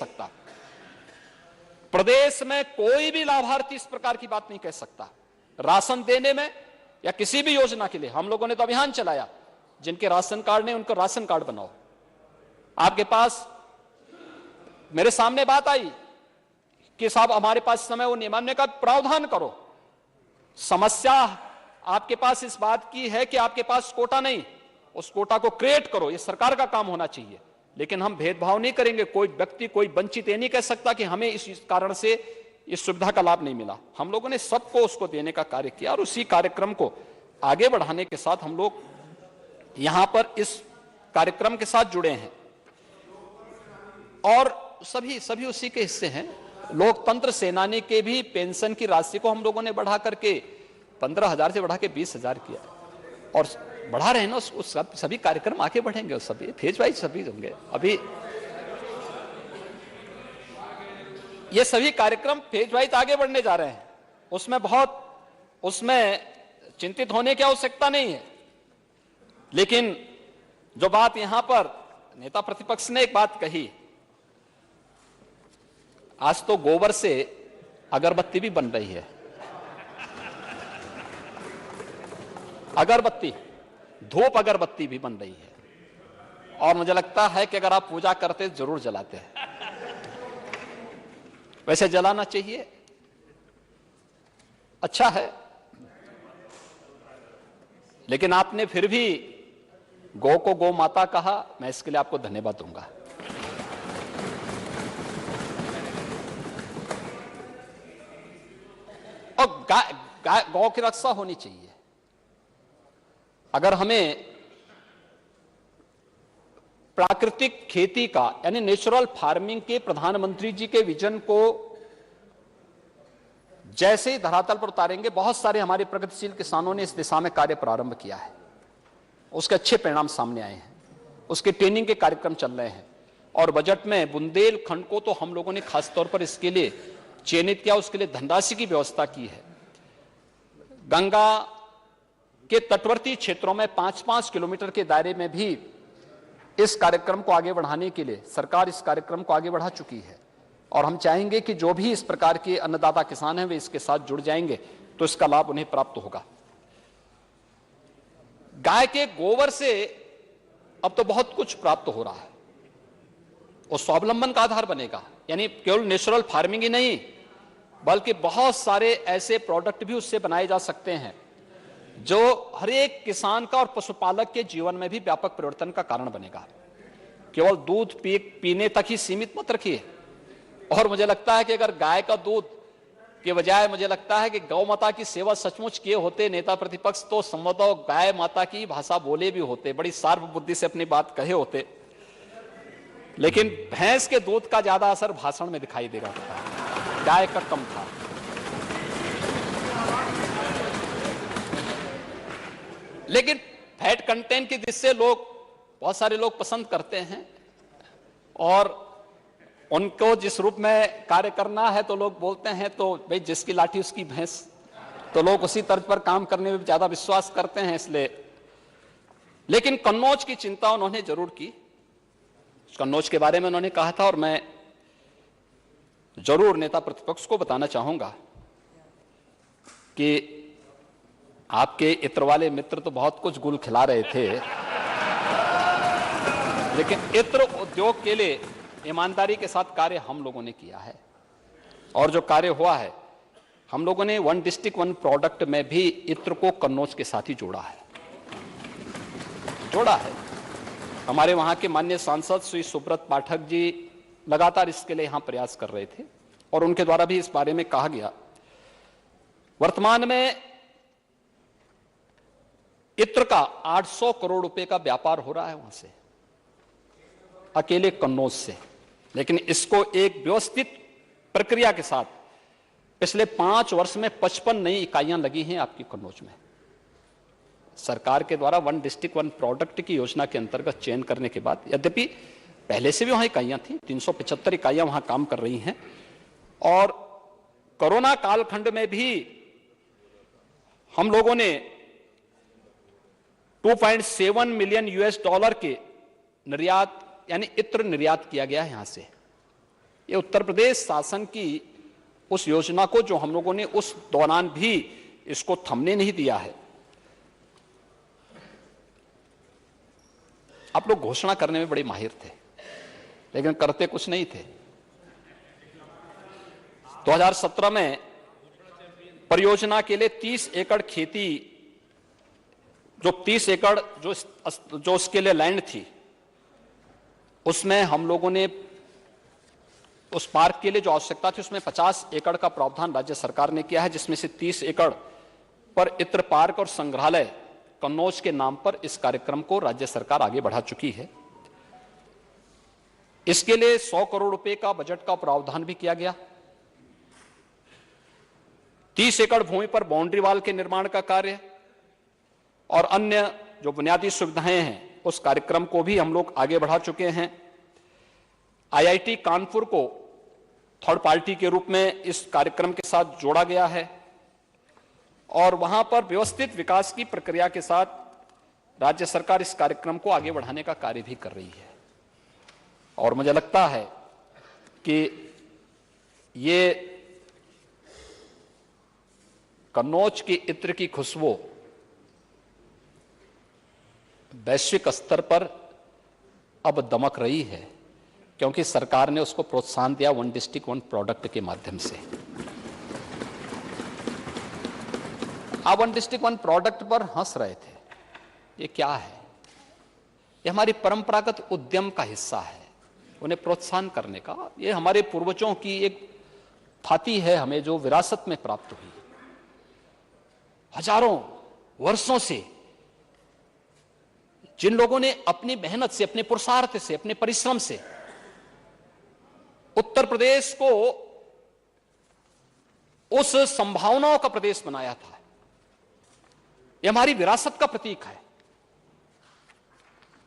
सकता। प्रदेश में कोई भी लाभार्थी इस प्रकार की बात नहीं कह सकता। राशन देने में या किसी भी योजना के लिए हम लोगों ने तो अभियान चलाया, जिनके राशन कार्ड नहीं उनको राशन कार्ड बनाओ। आपके पास मेरे सामने बात आई कि साहब हमारे पास समय वो नियमान्य का प्रावधान करो। समस्या आपके पास इस बात की है कि आपके पास कोटा नहीं, उस कोटा को क्रिएट करो, ये सरकार का काम होना चाहिए। लेकिन हम भेदभाव नहीं करेंगे। कोई व्यक्ति कोई वंचित ये नहीं कह सकता कि हमें इस कारण से इस सुविधा का लाभ नहीं मिला। हम लोगों ने सबको उसको देने का कार्य किया और उसी कार्यक्रम को आगे बढ़ाने के साथ हम लोग यहां पर इस कार्यक्रम के साथ जुड़े हैं और सभी उसी के हिस्से हैं। लोकतंत्र सेनानी के भी पेंशन की राशि को हम लोगों ने बढ़ा करके 15,000 से बढ़ा के 20,000 किया और बढ़ा रहे हैं ना। उस सभी कार्यक्रम आगे बढ़ेंगे, उस सभी फेज वाइज सभी होंगे। अभी ये सभी कार्यक्रम फेज वाइज आगे बढ़ने जा रहे हैं। उसमें चिंतित होने की आवश्यकता नहीं है। लेकिन जो बात यहां पर नेता प्रतिपक्ष ने एक बात कही, आज तो गोबर से अगरबत्ती भी बन रही है। अगरबत्ती, धूप अगरबत्ती भी बन रही है और मुझे लगता है कि अगर आप पूजा करते जरूर जलाते हैं। वैसे जलाना चाहिए, अच्छा है। लेकिन आपने फिर भी गौ को गौ माता कहा, मैं इसके लिए आपको धन्यवाद दूंगा। और गौ की रक्षा होनी चाहिए। अगर हमें प्राकृतिक खेती का यानी नेचुरल फार्मिंग के प्रधानमंत्री जी के विजन को जैसे ही धरातल पर उतारेंगे, बहुत सारे हमारे प्रगतिशील किसानों ने इस दिशा में कार्य प्रारंभ किया है, उसके अच्छे परिणाम सामने आए हैं, उसके ट्रेनिंग के कार्यक्रम चल रहे हैं। और बजट में बुंदेलखंड को तो हम लोगों ने खासतौर पर इसके लिए चयनित किया, उसके लिए धनराशि की व्यवस्था की है। गंगा के तटवर्ती क्षेत्रों में 5-5 किलोमीटर के दायरे में भी इस कार्यक्रम को आगे बढ़ाने के लिए सरकार इस कार्यक्रम को आगे बढ़ा चुकी है और हम चाहेंगे कि जो भी इस प्रकार के अन्नदाता किसान हैं वे इसके साथ जुड़ जाएंगे तो इसका लाभ उन्हें प्राप्त होगा। गाय के गोबर से अब तो बहुत कुछ प्राप्त हो रहा है, वो स्वावलंबन का आधार बनेगा। यानी केवल नेचुरल फार्मिंग ही नहीं बल्कि बहुत सारे ऐसे प्रोडक्ट भी उससे बनाए जा सकते हैं जो हर एक किसान का और पशुपालक के जीवन में भी व्यापक परिवर्तन का कारण बनेगा। केवल दूध पीने तक ही सीमित मत रखिए। और मुझे लगता है कि अगर गाय का दूध के बजाय मुझे लगता है कि गौ माता की सेवा सचमुच किए होते नेता प्रतिपक्ष, तो संभवतः गाय माता की भाषा बोले भी होते, बड़ी शार्प बुद्धि से अपनी बात कहे होते। लेकिन भैंस के दूध का ज्यादा असर भाषण में दिखाई देगा, गाय का कम था। लेकिन फैट कंटेंट की जिससे बहुत सारे लोग पसंद करते हैं और उनको जिस रूप में कार्य करना है तो लोग बोलते हैं तो भाई जिसकी लाठी उसकी भैंस, तो लोग उसी तर्ज पर काम करने में ज्यादा विश्वास करते हैं इसलिए। लेकिन कन्नौज की चिंता उन्होंने जरूर की, कन्नौज के बारे में उन्होंने कहा था और मैं जरूर नेता प्रतिपक्ष को बताना चाहूंगा कि आपके इत्र वाले मित्र तो बहुत कुछ गुल खिला रहे थे, लेकिन इत्र उद्योग के लिए ईमानदारी के साथ कार्य हम लोगों ने किया है और जो कार्य हुआ है हम लोगों ने 1 डिस्ट्रिक्ट 1 प्रोडक्ट में भी इत्र को कन्नौज के साथ ही जोड़ा है। हमारे वहां के माननीय सांसद श्री सुब्रत पाठक जी लगातार इसके लिए यहां प्रयास कर रहे थे और उनके द्वारा भी इस बारे में कहा गया। वर्तमान में इत्र का 800 करोड़ रुपए का व्यापार हो रहा है वहां से, अकेले कन्नौज से। लेकिन इसको एक व्यवस्थित प्रक्रिया के साथ पिछले 5 वर्ष में 55 नई इकाइयां लगी हैं आपकी कन्नौज में। सरकार के द्वारा 1 डिस्ट्रिक्ट 1 प्रोडक्ट की योजना के अंतर्गत चयन करने के बाद, यद्यपि पहले से भी वहां इकाइयां थी, 375 इकाइयां वहां काम कर रही हैं और कोरोना कालखंड में भी हम लोगों ने $2.7 मिलियन के निर्यात यानी इत्र निर्यात किया गया है यहां से। ये उत्तर प्रदेश शासन की उस योजना को जो हम लोगों ने उस दौरान भी इसको थमने नहीं दिया है। आप लोग घोषणा करने में बड़े माहिर थे, लेकिन करते कुछ नहीं थे। 2017 में परियोजना के लिए 30 एकड़ खेती, जो 30 एकड़ जो उसके लिए लैंड थी, उसमें हम लोगों ने उस पार्क के लिए जो आवश्यकता थी उसमें 50 एकड़ का प्रावधान राज्य सरकार ने किया है, जिसमें से 30 एकड़ पर इत्र पार्क और संग्रहालय कन्नौज के नाम पर इस कार्यक्रम को राज्य सरकार आगे बढ़ा चुकी है। इसके लिए 100 करोड़ रुपए का बजट का प्रावधान भी किया गया। 30 एकड़ भूमि पर बाउंड्री वाल के निर्माण का कार्य और अन्य जो बुनियादी सुविधाएं हैं उस कार्यक्रम को भी हम लोग आगे बढ़ा चुके हैं। आईआईटी कानपुर को थर्ड पार्टी के रूप में इस कार्यक्रम के साथ जोड़ा गया है और वहां पर व्यवस्थित विकास की प्रक्रिया के साथ राज्य सरकार इस कार्यक्रम को आगे बढ़ाने का कार्य भी कर रही है। और मुझे लगता है कि ये कन्नौज के इत्र की खुशबू वैश्विक स्तर पर अब दमक रही है, क्योंकि सरकार ने उसको प्रोत्साहन दिया वन डिस्ट्रिक्ट वन प्रोडक्ट के माध्यम से। आप वन डिस्ट्रिक्ट वन प्रोडक्ट पर हंस रहे थे, ये क्या है? ये हमारी परंपरागत उद्यम का हिस्सा है, उन्हें प्रोत्साहन करने का। ये हमारे पूर्वजों की एक थाती है, हमें जो विरासत में प्राप्त हुई। हजारों वर्षों से जिन लोगों ने अपनी मेहनत से, अपने पुरुषार्थ से, अपने परिश्रम से उत्तर प्रदेश को उस संभावनाओं का प्रदेश बनाया था, यह हमारी विरासत का प्रतीक है।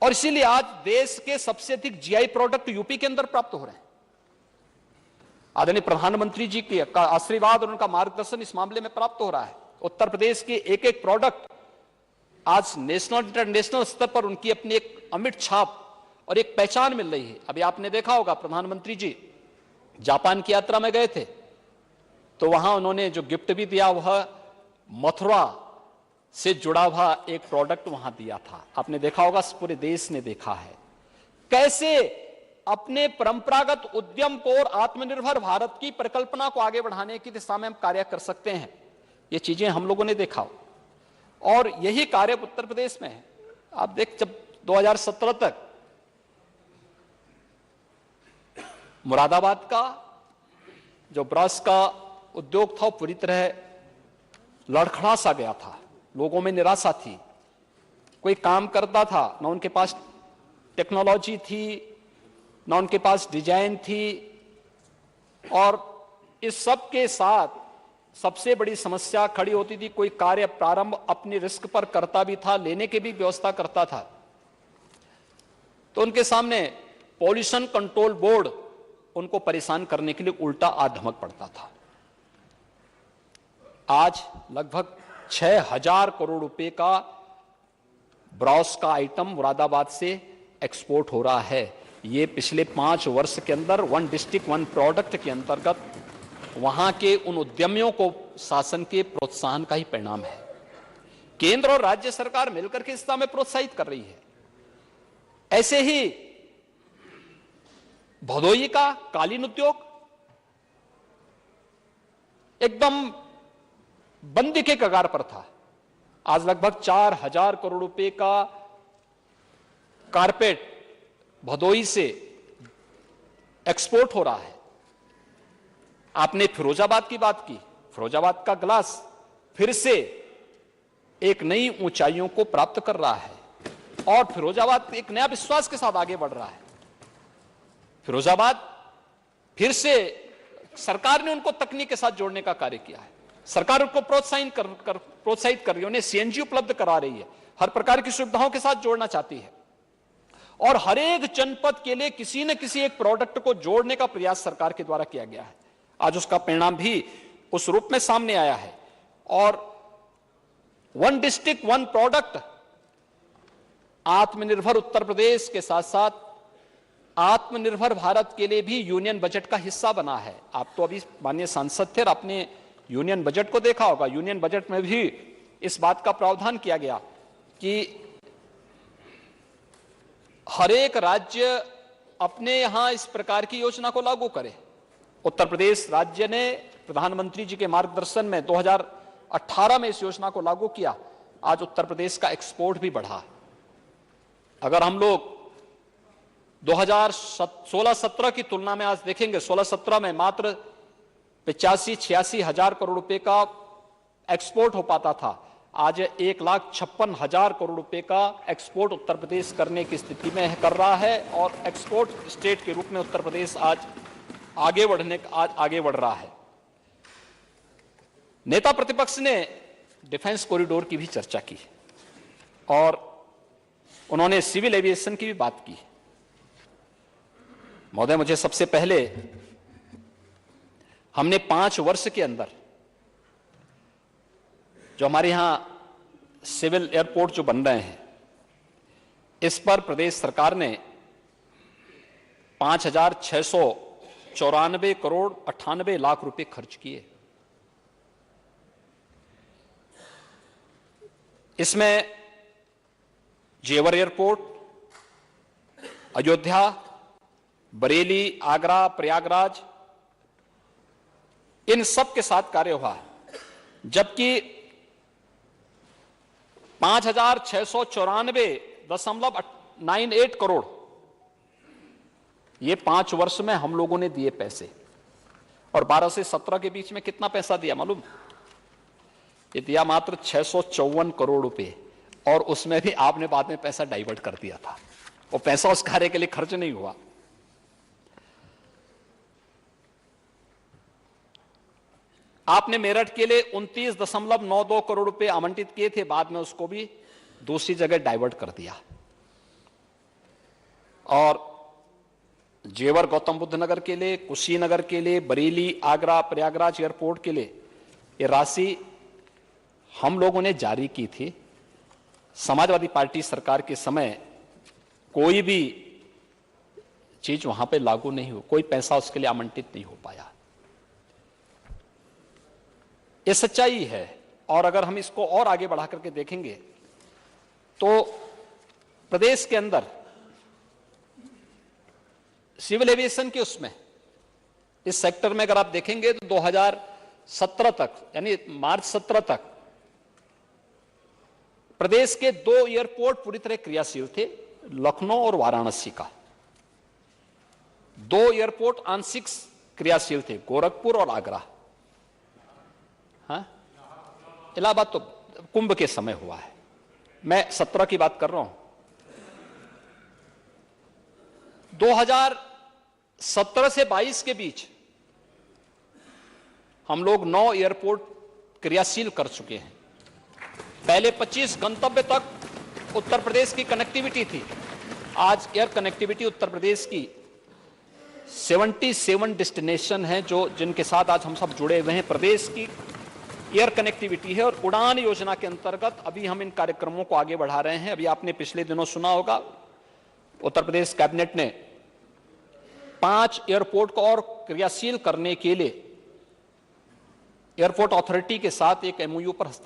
और इसीलिए आज देश के सबसे अधिक जीआई प्रोडक्ट यूपी के अंदर प्राप्त हो रहे हैं। आदरणीय प्रधानमंत्री जी का आशीर्वाद और उनका मार्गदर्शन इस मामले में प्राप्त हो रहा है। उत्तर प्रदेश के एक एक प्रोडक्ट आज नेशनल इंटरनेशनल स्तर पर उनकी अपनी एक अमिट छाप और एक पहचान मिल रही है। अभी आपने देखा होगा, प्रधानमंत्री जी जापान की यात्रा में गए थे, तो वहां उन्होंने जो गिफ्ट भी दिया वह मथुरा से जुड़ा हुआ एक प्रोडक्ट वहां दिया था। आपने देखा होगा, पूरे देश ने देखा है कैसे अपने परंपरागत उद्यम को और आत्मनिर्भर भारत की परिकल्पना को आगे बढ़ाने की दिशा में हम कार्य कर सकते हैं। ये चीजें हम लोगों ने देखा और यही कार्य उत्तर प्रदेश में है। आप देख, जब 2017 तक मुरादाबाद का जो ब्रश का उद्योग था पूरी तरह लड़खड़ा सा गया था, लोगों में निराशा थी, कोई काम करता था, ना उनके पास टेक्नोलॉजी थी, ना उनके पास डिजाइन थी। और इस सब के साथ सबसे बड़ी समस्या खड़ी होती थी, कोई कार्य प्रारंभ अपने रिस्क पर करता भी था, लेने की भी व्यवस्था करता था, तो उनके सामने पॉल्यूशन कंट्रोल बोर्ड उनको परेशान करने के लिए उल्टा आधमक पड़ता था। आज लगभग 6000 करोड़ रुपए का ब्रॉस का आइटम मुरादाबाद से एक्सपोर्ट हो रहा है। ये पिछले 5 वर्ष के अंदर वन डिस्ट्रिक्ट वन प्रोडक्ट के अंतर्गत वहां के उन उद्यमियों को शासन के प्रोत्साहन का ही परिणाम है। केंद्र और राज्य सरकार मिलकर के इस दिशा में प्रोत्साहित कर रही है। ऐसे ही भदोही का कालीन उद्योग एकदम बंदी के कगार पर था। आज लगभग 4000 करोड़ रुपए का कारपेट भदोही से एक्सपोर्ट हो रहा है। आपने फिरोजाबाद की बात की, फिरोजाबाद का ग्लास फिर से एक नई ऊंचाइयों को प्राप्त कर रहा है और फिरोजाबाद एक नया विश्वास के साथ आगे बढ़ रहा है। फिरोजाबाद फिर से सरकार ने उनको तकनीक के साथ जोड़ने का कार्य किया है। सरकार उनको प्रोत्साहित कर रही है, उन्हें सीएनजी उपलब्ध करा रही है, हर प्रकार की सुविधाओं के साथ जोड़ना चाहती है और हर एक जनपद के लिए किसी न किसी एक प्रोडक्ट को जोड़ने का प्रयास सरकार के द्वारा किया गया है। आज उसका परिणाम भी उस रूप में सामने आया है और वन डिस्ट्रिक्ट वन प्रोडक्ट आत्मनिर्भर उत्तर प्रदेश के साथ साथ आत्मनिर्भर भारत के लिए भी यूनियन बजट का हिस्सा बना है। आप तो अभी माननीय सांसद थे और आपने यूनियन बजट को देखा होगा। यूनियन बजट में भी इस बात का प्रावधान किया गया कि हर एक राज्य अपने यहां इस प्रकार की योजना को लागू करे। उत्तर प्रदेश राज्य ने प्रधानमंत्री जी के मार्गदर्शन में 2018 में इस योजना को लागू किया। आज उत्तर प्रदेश का एक्सपोर्ट भी बढ़ा। अगर हम लोग 2016-17 की तुलना में आज देखेंगे, 16-17 में मात्र 85-86 हजार करोड़ रुपए का एक्सपोर्ट हो पाता था। आज 1,56,000 करोड़ रुपए का एक्सपोर्ट उत्तर प्रदेश करने की स्थिति में कर रहा है और एक्सपोर्ट स्टेट के रूप में उत्तर प्रदेश आज आगे बढ़ रहा है। नेता प्रतिपक्ष ने डिफेंस कॉरिडोर की भी चर्चा की और उन्होंने सिविल एविएशन की भी बात की। महोदय, मुझे सबसे पहले हमने 5 वर्ष के अंदर जो हमारे यहां सिविल एयरपोर्ट जो बन रहे हैं, इस पर प्रदेश सरकार ने 5,694 करोड़ 98 लाख रुपए खर्च किए। इसमें जेवर एयरपोर्ट, अयोध्या, बरेली, आगरा, प्रयागराज, इन सब के साथ कार्य हुआ है। जबकि 5,694.98 करोड़ ये 5 वर्ष में हम लोगों ने दिए पैसे। और 12 से 17 के बीच में कितना पैसा दिया मालूम? ये दिया मात्र 654 करोड़ रुपए, और उसमें भी आपने बाद में पैसा डाइवर्ट कर दिया था। वो पैसा उस कार्य के लिए खर्च नहीं हुआ। आपने मेरठ के लिए 29.92 करोड़ रुपए आवंटित किए थे, बाद में उसको भी दूसरी जगह डाइवर्ट कर दिया। और जेवर गौतम बुद्ध नगर के लिए, कुशीनगर के लिए, बरेली, आगरा, प्रयागराज एयरपोर्ट के लिए ये राशि हम लोगों ने जारी की थी। समाजवादी पार्टी सरकार के समय कोई भी चीज वहां पे लागू नहीं हुई, कोई पैसा उसके लिए आवंटित नहीं हो पाया। ये सच्चाई है। और अगर हम इसको और आगे बढ़ा करके देखेंगे तो प्रदेश के अंदर सिविल एविएशन के उसमें इस सेक्टर में अगर आप देखेंगे तो 2017 तक, यानी मार्च 17 तक प्रदेश के 2 एयरपोर्ट पूरी तरह क्रियाशील थे, लखनऊ और वाराणसी का। 2 एयरपोर्ट आंशिक क्रियाशील थे, गोरखपुर और आगरा। हाँ, इलाहाबाद तो कुंभ के समय हुआ है, मैं 17 की बात कर रहा हूं। 2017 से 22 के बीच हम लोग 9 एयरपोर्ट क्रियाशील कर चुके हैं। पहले 25 गंतव्य तक उत्तर प्रदेश की कनेक्टिविटी थी। आज एयर कनेक्टिविटी उत्तर प्रदेश की 77 डेस्टिनेशन है जो जिनके साथ आज हम सब जुड़े हुए हैं। प्रदेश की एयर कनेक्टिविटी है। और उड़ान योजना के अंतर्गत अभी हम इन कार्यक्रमों को आगे बढ़ा रहे हैं। अभी आपने पिछले दिनों सुना होगा, उत्तर प्रदेश कैबिनेट ने 5 एयरपोर्ट को और क्रियाशील करने के लिए एयरपोर्ट अथॉरिटी के साथ एक MOU पर हस्ताक्षर